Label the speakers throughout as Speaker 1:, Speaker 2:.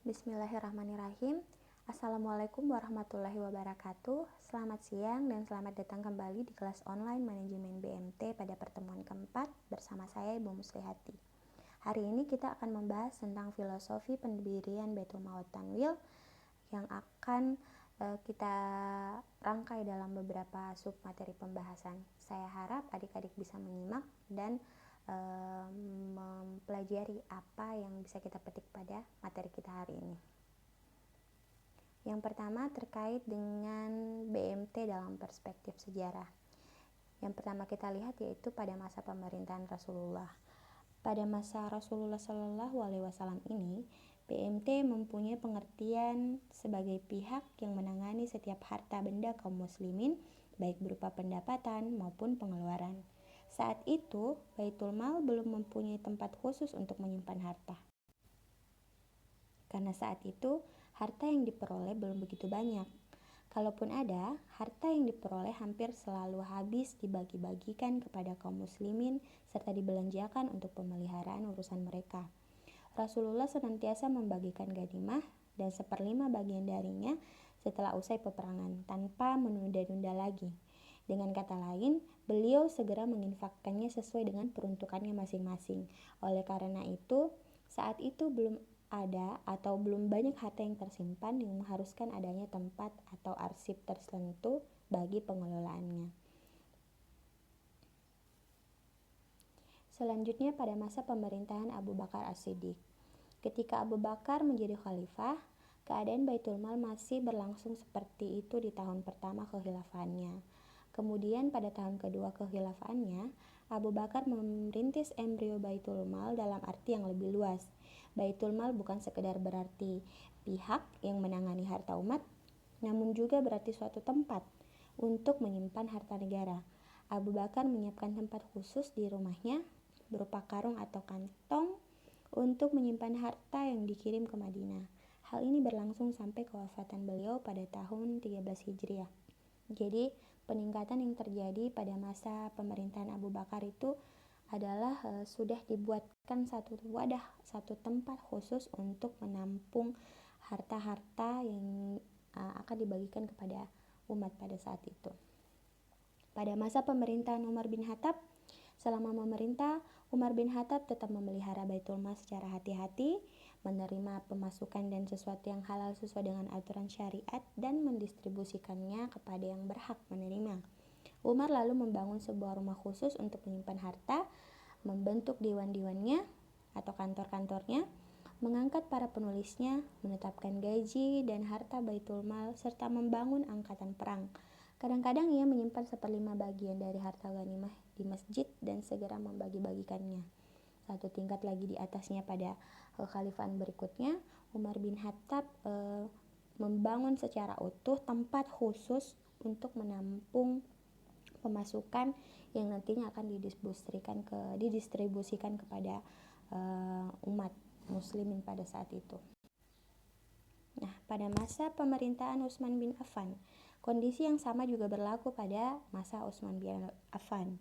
Speaker 1: Bismillahirrahmanirrahim. Assalamualaikum warahmatullahi wabarakatuh. Selamat siang dan selamat datang kembali di kelas online Manajemen BMT pada pertemuan keempat bersama saya Ibu Muslihati. Hari ini kita akan membahas tentang filosofi pendirian Baitul Mal Tanwil yang akan kita rangkai dalam beberapa sub materi pembahasan. Saya harap adik-adik bisa menyimak dan mempelajari apa yang bisa kita petik pada materi kita hari ini. Yang pertama terkait dengan BMT dalam perspektif sejarah. Yang pertama kita lihat yaitu pada masa pemerintahan Rasulullah. Pada masa Rasulullah Shallallahu Alaihi Wasallam ini, BMT mempunyai pengertian sebagai pihak yang menangani setiap harta benda kaum muslimin, baik berupa pendapatan maupun pengeluaran. Saat itu, Baitul Mal belum mempunyai tempat khusus untuk menyimpan harta. Karena saat itu, harta yang diperoleh belum begitu banyak. Kalaupun ada, harta yang diperoleh hampir selalu habis dibagi-bagikan kepada kaum muslimin serta dibelanjakan untuk pemeliharaan urusan mereka. Rasulullah senantiasa membagikan ghanimah dan 1/5 bagian darinya setelah usai peperangan tanpa menunda-nunda lagi. Dengan kata lain, beliau segera menginfakkannya sesuai dengan peruntukannya masing-masing. Oleh karena itu, saat itu belum ada atau belum banyak harta yang tersimpan yang mengharuskan adanya tempat atau arsip tertentu bagi pengelolaannya. Selanjutnya pada masa pemerintahan Abu Bakar As-Siddiq. Ketika Abu Bakar menjadi khalifah, keadaan Baitul Mal masih berlangsung seperti itu di tahun pertama kekhilafahannya. Kemudian pada tahun kedua kekhilafahannya, Abu Bakar merintis embrio Baitul Mal dalam arti yang lebih luas. Baitul Mal bukan sekedar berarti pihak yang menangani harta umat, namun juga berarti suatu tempat untuk menyimpan harta negara. Abu Bakar menyiapkan tempat khusus di rumahnya berupa karung atau kantong untuk menyimpan harta yang dikirim ke Madinah. Hal ini berlangsung sampai kewafatan beliau pada tahun 13 Hijriah. Jadi peningkatan yang terjadi pada masa pemerintahan Abu Bakar itu adalah sudah dibuatkan satu wadah, satu tempat khusus untuk menampung harta-harta yang akan dibagikan kepada umat pada saat itu. Pada masa pemerintahan Umar bin Khattab, selama memerintah, Umar bin Khattab tetap memelihara Baitul Mal secara hati-hati, menerima pemasukan dan sesuatu yang halal sesuai dengan aturan syariat dan mendistribusikannya kepada yang berhak menerima. Umar lalu membangun sebuah rumah khusus untuk menyimpan harta, membentuk dewan-dewannya atau kantor-kantornya, mengangkat para penulisnya, menetapkan gaji dan harta Baitul Mal, serta membangun angkatan perang. Kadang-kadang ia menyimpan 1/5 bagian dari harta ghanimah di masjid dan segera membagi-bagikannya. Satu tingkat lagi di atasnya pada kekhalifahan berikutnya, Umar bin Khattab membangun secara utuh tempat khusus untuk menampung pemasukan yang nantinya akan didistribusikan kepada umat muslimin pada saat itu. Nah, pada masa pemerintahan Utsman bin Affan, kondisi yang sama juga berlaku pada masa Utsman bin Affan.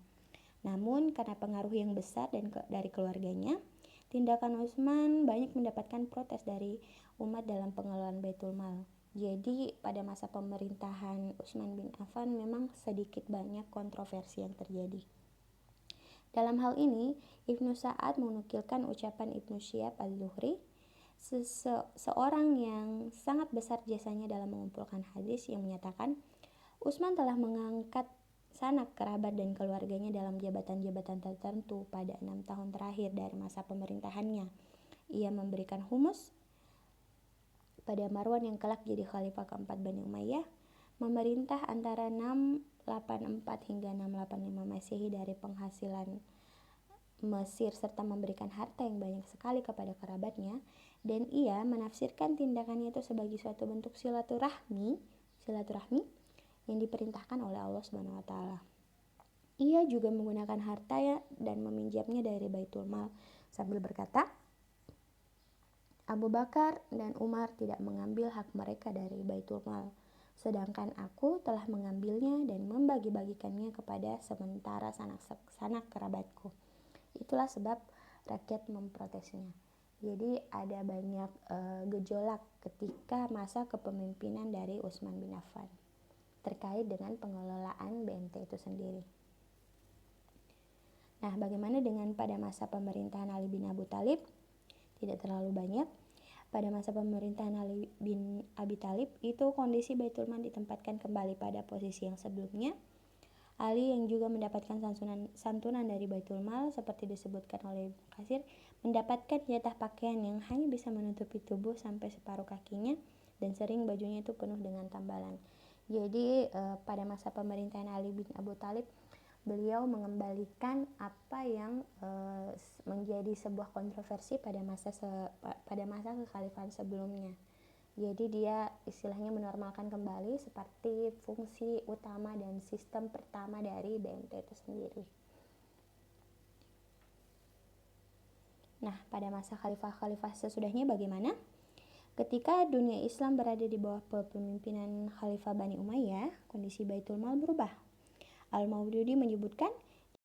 Speaker 1: Namun karena pengaruh yang besar dari keluarganya, tindakan Utsman banyak mendapatkan protes dari umat dalam pengelolaan Baitul Mal. Jadi pada masa pemerintahan Utsman bin Affan memang sedikit banyak kontroversi yang terjadi. Dalam hal ini, Ibnu Sa'ad menukilkan ucapan Ibnu Syihab Az-Zuhri, seorang yang sangat besar jasanya dalam mengumpulkan hadis, yang menyatakan Utsman telah mengangkat sanak kerabat dan keluarganya dalam jabatan-jabatan tertentu pada 6 tahun terakhir dari masa pemerintahannya. Ia memberikan humus pada Marwan yang kelak jadi khalifah keempat Bani Umayyah, memerintah antara 684 hingga 685 Masehi dari penghasilan Mesir serta memberikan harta yang banyak sekali kepada kerabatnya, dan ia menafsirkan tindakannya itu sebagai suatu bentuk silaturahmi yang diperintahkan oleh Allah Subhanahu wa taala. Ia juga menggunakan harta dan meminjamnya dari Baitul Mal sambil berkata, Abu Bakar dan Umar tidak mengambil hak mereka dari Baitul Mal, sedangkan aku telah mengambilnya dan membagi-bagikannya kepada sementara sanak kerabatku. Itulah sebab rakyat memprotesnya. Jadi ada banyak gejolak ketika masa kepemimpinan dari Utsman bin Affan terkait dengan pengelolaan BMT itu sendiri. Nah, bagaimana dengan pada masa pemerintahan Ali bin Abi Thalib? Tidak terlalu banyak. Pada masa pemerintahan Ali bin Abi Thalib itu kondisi Baitul Mal ditempatkan kembali pada posisi yang sebelumnya. Ali yang juga mendapatkan santunan dari Baitul Mal seperti disebutkan oleh Ibnu Katsir, mendapatkan jatah pakaian yang hanya bisa menutupi tubuh sampai separuh kakinya dan sering bajunya itu penuh dengan tambalan. Jadi pada masa pemerintahan Ali bin Abi Thalib, beliau mengembalikan apa yang menjadi sebuah kontroversi pada masa kekhalifahan sebelumnya. Jadi dia istilahnya menormalkan kembali seperti fungsi utama dan sistem pertama dari BMT itu sendiri. Nah, pada masa khalifah-khalifah sesudahnya bagaimana? Ketika dunia Islam berada di bawah kepemimpinan Khalifah Bani Umayyah, kondisi Baitul Mal berubah. Al-Maududi menyebutkan,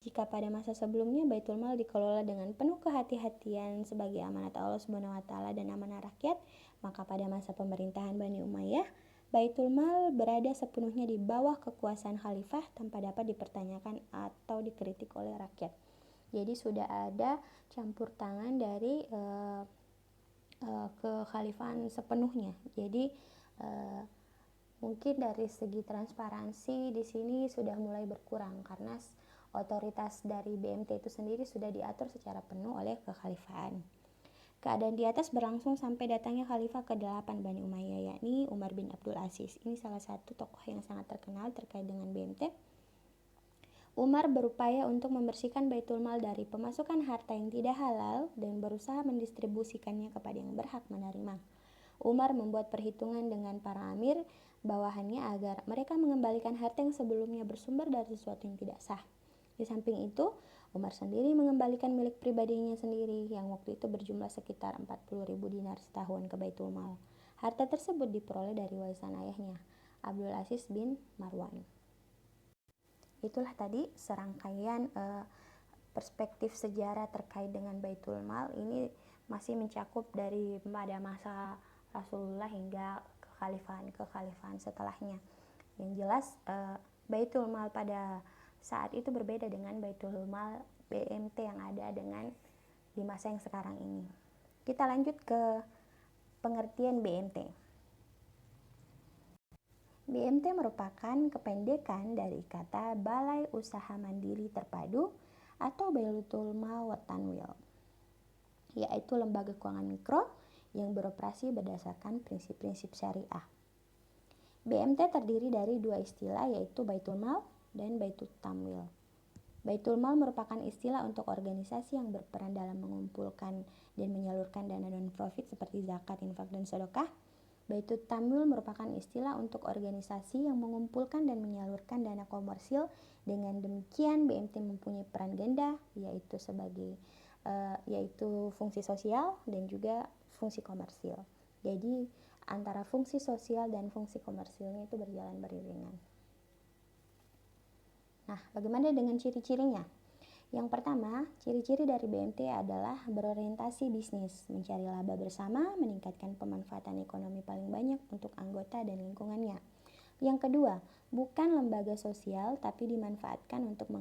Speaker 1: jika pada masa sebelumnya Baitul Mal dikelola dengan penuh kehati-hatian sebagai amanat Allah Subhanahu wa taala dan amanah rakyat, maka pada masa pemerintahan Bani Umayyah, Baitul Mal berada sepenuhnya di bawah kekuasaan khalifah tanpa dapat dipertanyakan atau dikritik oleh rakyat. Jadi sudah ada campur tangan dari kekhalifahan sepenuhnya. Jadi mungkin dari segi transparansi di sini sudah mulai berkurang karena otoritas dari BMT itu sendiri sudah diatur secara penuh oleh kekhalifahan. Keadaan di atas berlangsung sampai datangnya Khalifah ke-8 Bani Umayyah, yakni Umar bin Abdul Aziz. Ini salah satu tokoh yang sangat terkenal terkait dengan BMT. Umar berupaya untuk membersihkan Baitul Mal dari pemasukan harta yang tidak halal dan berusaha mendistribusikannya kepada yang berhak menerima. Umar membuat perhitungan dengan para amir bawahannya agar mereka mengembalikan harta yang sebelumnya bersumber dari sesuatu yang tidak sah. Di samping itu, Umar sendiri mengembalikan milik pribadinya sendiri yang waktu itu berjumlah sekitar 40.000 dinar setahun ke Baitul Mal. Harta tersebut diperoleh dari warisan ayahnya, Abdul Aziz bin Marwan. Itulah tadi serangkaian perspektif sejarah terkait dengan Baitul Mal. Ini masih mencakup dari pada masa Rasulullah hingga kekhalifahan setelahnya. Yang jelas Baitul Mal pada saat itu berbeda dengan Baitul Mal BMT yang ada dengan di masa yang sekarang ini. Kita lanjut ke pengertian BMT. BMT merupakan kependekan dari kata Balai Usaha Mandiri Terpadu atau Baitul Mal wa Tanwil, yaitu lembaga keuangan mikro yang beroperasi berdasarkan prinsip-prinsip syariah. BMT terdiri dari dua istilah, yaitu Baitul Mal dan Baitul Tamwil. Baitul Mal merupakan istilah untuk organisasi yang berperan dalam mengumpulkan dan menyalurkan dana non-profit seperti zakat, infak, dan sedekah. Baitul Tamwil merupakan istilah untuk organisasi yang mengumpulkan dan menyalurkan dana komersil. Dengan demikian, BMT mempunyai peran ganda, yaitu fungsi sosial dan juga fungsi komersil. Jadi antara fungsi sosial dan fungsi komersilnya itu berjalan beriringan. Nah, bagaimana dengan ciri-cirinya? Yang pertama, ciri-ciri dari BMT adalah berorientasi bisnis, mencari laba bersama, meningkatkan pemanfaatan ekonomi paling banyak untuk anggota dan lingkungannya. Yang kedua, bukan lembaga sosial tapi dimanfaatkan untuk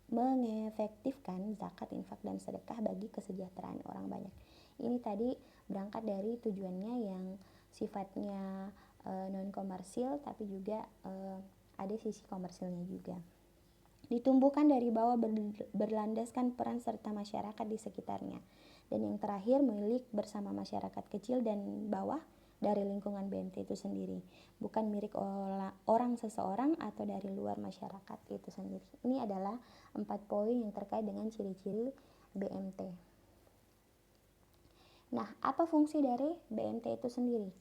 Speaker 1: mengefektifkan zakat, infak, dan sedekah bagi kesejahteraan orang banyak. Ini tadi berangkat dari tujuannya yang sifatnya non-komersil tapi juga ada sisi komersilnya juga. Ditumbuhkan dari bawah berlandaskan peran serta masyarakat di sekitarnya. Dan yang terakhir, milik bersama masyarakat kecil dan bawah dari lingkungan BMT itu sendiri, bukan milik orang seseorang atau dari luar masyarakat itu sendiri. Ini adalah 4 poin yang terkait dengan ciri-ciri BMT. Nah, apa fungsi dari BMT itu sendiri?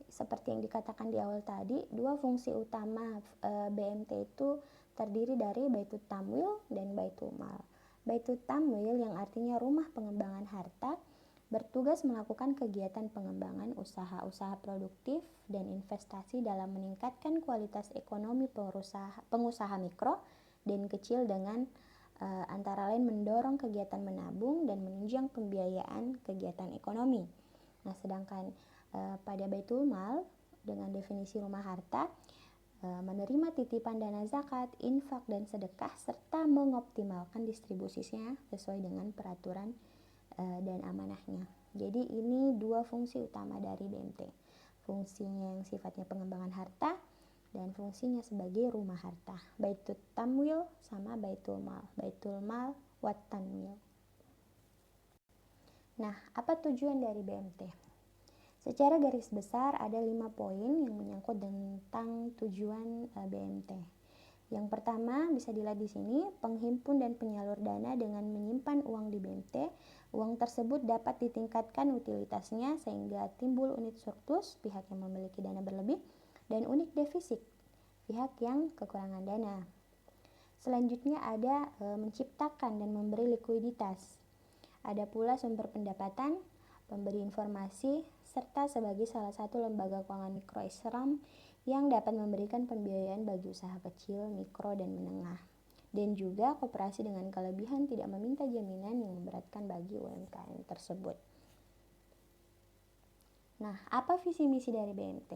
Speaker 1: Seperti yang dikatakan di awal tadi, dua fungsi utama BMT itu terdiri dari Baitul Tamwil dan Baitul Mal. Baitul Tamwil yang artinya rumah pengembangan harta bertugas melakukan kegiatan pengembangan usaha-usaha produktif dan investasi dalam meningkatkan kualitas ekonomi pengusaha mikro dan kecil dengan antara lain mendorong kegiatan menabung dan menunjang pembiayaan kegiatan ekonomi. Nah, sedangkan pada Baitul Mal dengan definisi rumah harta, menerima titipan dana zakat, infak, dan sedekah, serta mengoptimalkan distribusinya sesuai dengan peraturan dan amanahnya. Jadi ini dua fungsi utama dari BMT. Fungsinya yang sifatnya pengembangan harta dan fungsinya sebagai rumah harta. Baitul Tamwil sama Baitul Mal. Baitul Mal wat Tanwil. Nah, apa tujuan dari BMT? Secara garis besar ada 5 poin yang menyangkut tentang tujuan BMT. Yang pertama bisa dilihat di sini, penghimpun dan penyalur dana dengan menyimpan uang di BMT. Uang tersebut dapat ditingkatkan utilitasnya sehingga timbul unit surplus pihak yang memiliki dana berlebih dan unit defisit pihak yang kekurangan dana. Selanjutnya ada menciptakan dan memberi likuiditas. Ada pula sumber pendapatan, pemberi informasi, serta sebagai salah satu lembaga keuangan mikro Islam yang dapat memberikan pembiayaan bagi usaha kecil, mikro, dan menengah. Dan juga koperasi dengan kelebihan tidak meminta jaminan yang memberatkan bagi UMKM tersebut. Nah, apa visi misi dari BMT?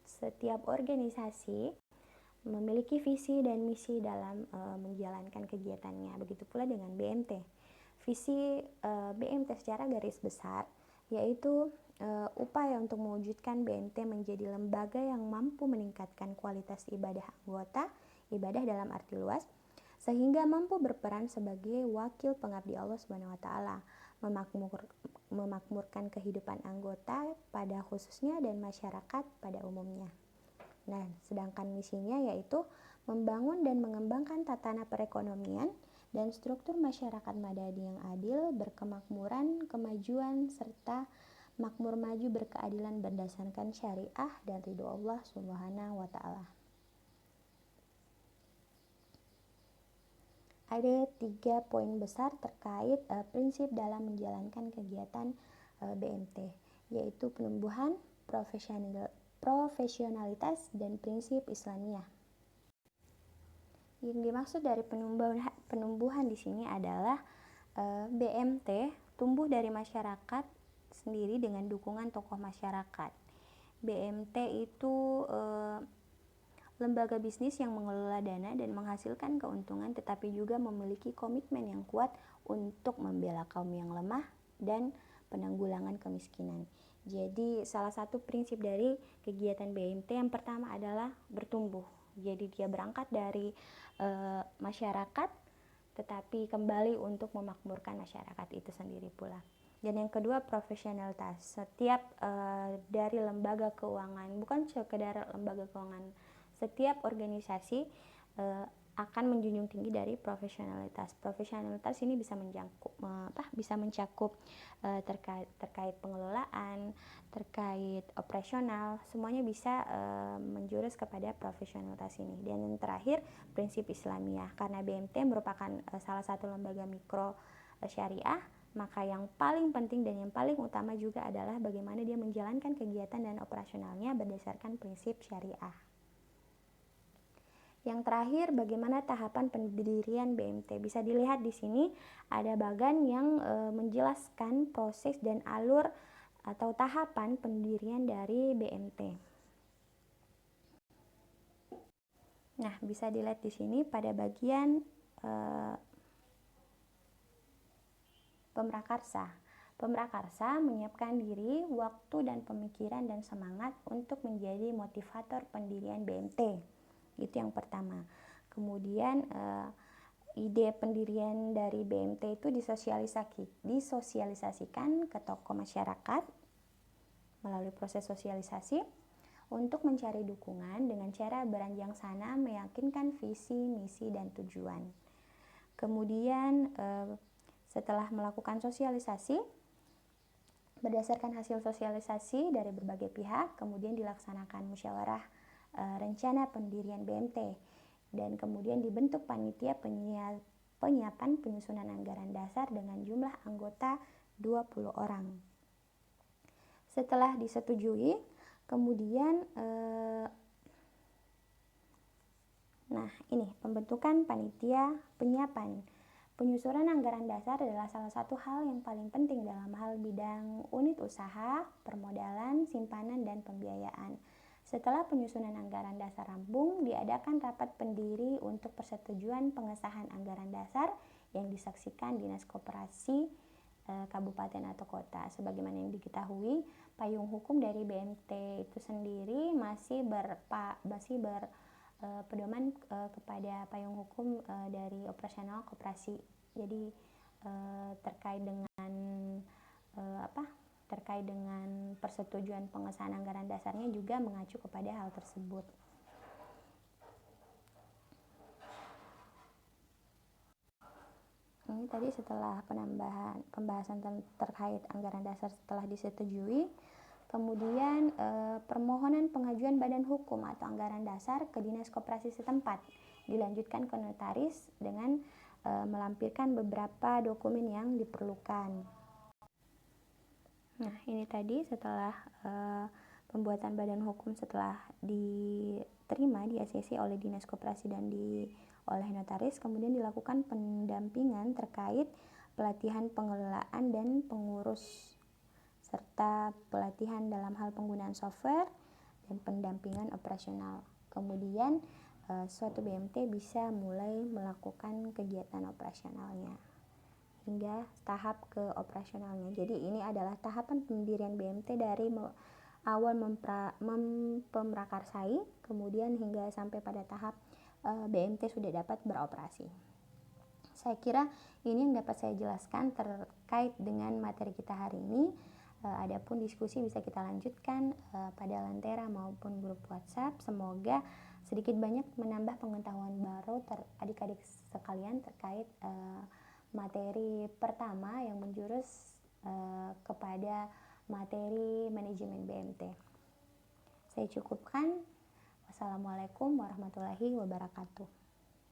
Speaker 1: Setiap organisasi memiliki visi dan misi dalam menjalankan kegiatannya. Begitu pula dengan BMT. Visi BMT secara garis besar yaitu upaya untuk mewujudkan BMT menjadi lembaga yang mampu meningkatkan kualitas ibadah anggota, ibadah dalam arti luas, sehingga mampu berperan sebagai wakil pengabdi Allah Subhanahu wa taala, memakmurkan kehidupan anggota pada khususnya dan masyarakat pada umumnya. Nah, sedangkan misinya yaitu membangun dan mengembangkan tatanan perekonomian dan struktur masyarakat madani yang adil, berkemakmuran, kemajuan, serta makmur maju berkeadilan berdasarkan syariah dan ridho Allah Subhanahu wa taala. Ada 3 poin besar terkait prinsip dalam menjalankan kegiatan BMT, yaitu penumbuhan, profesionalitas, dan prinsip Islamiyah. Yang dimaksud dari penumbuhan di sini adalah BMT tumbuh dari masyarakat sendiri dengan dukungan tokoh masyarakat. BMT itu lembaga bisnis yang mengelola dana dan menghasilkan keuntungan, tetapi juga memiliki komitmen yang kuat untuk membela kaum yang lemah dan penanggulangan kemiskinan. Jadi salah satu prinsip dari kegiatan BMT yang pertama adalah bertumbuh. Jadi dia berangkat dari masyarakat, tetapi kembali untuk memakmurkan masyarakat itu sendiri pula. Dan yang kedua, profesionalitas. Setiap dari lembaga keuangan, bukan sekedar lembaga keuangan, setiap organisasi akan menjunjung tinggi dari profesionalitas. Profesionalitas ini bisa mencakup terkait pengelolaan, terkait operasional, semuanya bisa menjurus kepada profesionalitas ini. Dan yang terakhir, prinsip Islamiyah. Karena BMT merupakan salah satu lembaga mikro syariah, maka yang paling penting dan yang paling utama juga adalah bagaimana dia menjalankan kegiatan dan operasionalnya berdasarkan prinsip syariah. Yang terakhir, bagaimana tahapan pendirian BMT? Bisa dilihat di sini ada bagan yang menjelaskan proses dan alur atau tahapan pendirian dari BMT. Nah, bisa dilihat di sini pada bagian pemrakarsa. Pemrakarsa menyiapkan diri, waktu, dan pemikiran dan semangat untuk menjadi motivator pendirian BMT. Itu yang pertama. Kemudian ide pendirian dari BMT itu disosialisasikan ke tokoh masyarakat melalui proses sosialisasi untuk mencari dukungan dengan cara beranjang sana meyakinkan visi, misi, dan tujuan. Kemudian setelah melakukan sosialisasi, berdasarkan hasil sosialisasi dari berbagai pihak, kemudian dilaksanakan musyawarah rencana pendirian BMT, dan kemudian dibentuk panitia penyiapan penyusunan anggaran dasar dengan jumlah anggota 20 orang. Setelah disetujui, kemudian Nah, ini pembentukan panitia penyiapan. Penyusunan anggaran dasar adalah salah satu hal yang paling penting dalam hal bidang unit usaha, permodalan, simpanan, dan pembiayaan. Setelah penyusunan anggaran dasar rampung, diadakan rapat pendiri untuk persetujuan pengesahan anggaran dasar yang disaksikan Dinas Koperasi kabupaten atau kota. Sebagaimana yang diketahui, payung hukum dari BMT itu sendiri masih berpedoman kepada payung hukum dari operasional koperasi. Jadi terkait dengan terkait dengan persetujuan pengesahan anggaran dasarnya juga mengacu kepada hal tersebut. Ini tadi setelah pembahasan terkait anggaran dasar setelah disetujui, kemudian permohonan pengajuan badan hukum atau anggaran dasar ke Dinas Koperasi setempat dilanjutkan ke notaris dengan melampirkan beberapa dokumen yang diperlukan. Nah, ini tadi setelah pembuatan badan hukum setelah diterima di ACC oleh Dinas Koperasi dan oleh notaris, kemudian dilakukan pendampingan terkait pelatihan pengelolaan dan pengurus serta pelatihan dalam hal penggunaan software dan pendampingan operasional. Kemudian suatu BMT bisa mulai melakukan kegiatan operasionalnya hingga tahap ke operasionalnya. Jadi ini adalah tahapan pendirian BMT dari awal pemrakarsai, kemudian hingga sampai pada tahap BMT sudah dapat beroperasi. Saya kira ini yang dapat saya jelaskan terkait dengan materi kita hari ini. Adapun diskusi bisa kita lanjutkan pada Lentera maupun grup WhatsApp. Semoga sedikit banyak menambah pengetahuan baru adik-adik sekalian terkait materi pertama yang menjurus kepada materi manajemen BMT. Saya cukupkan. Wassalamualaikum warahmatullahi wabarakatuh.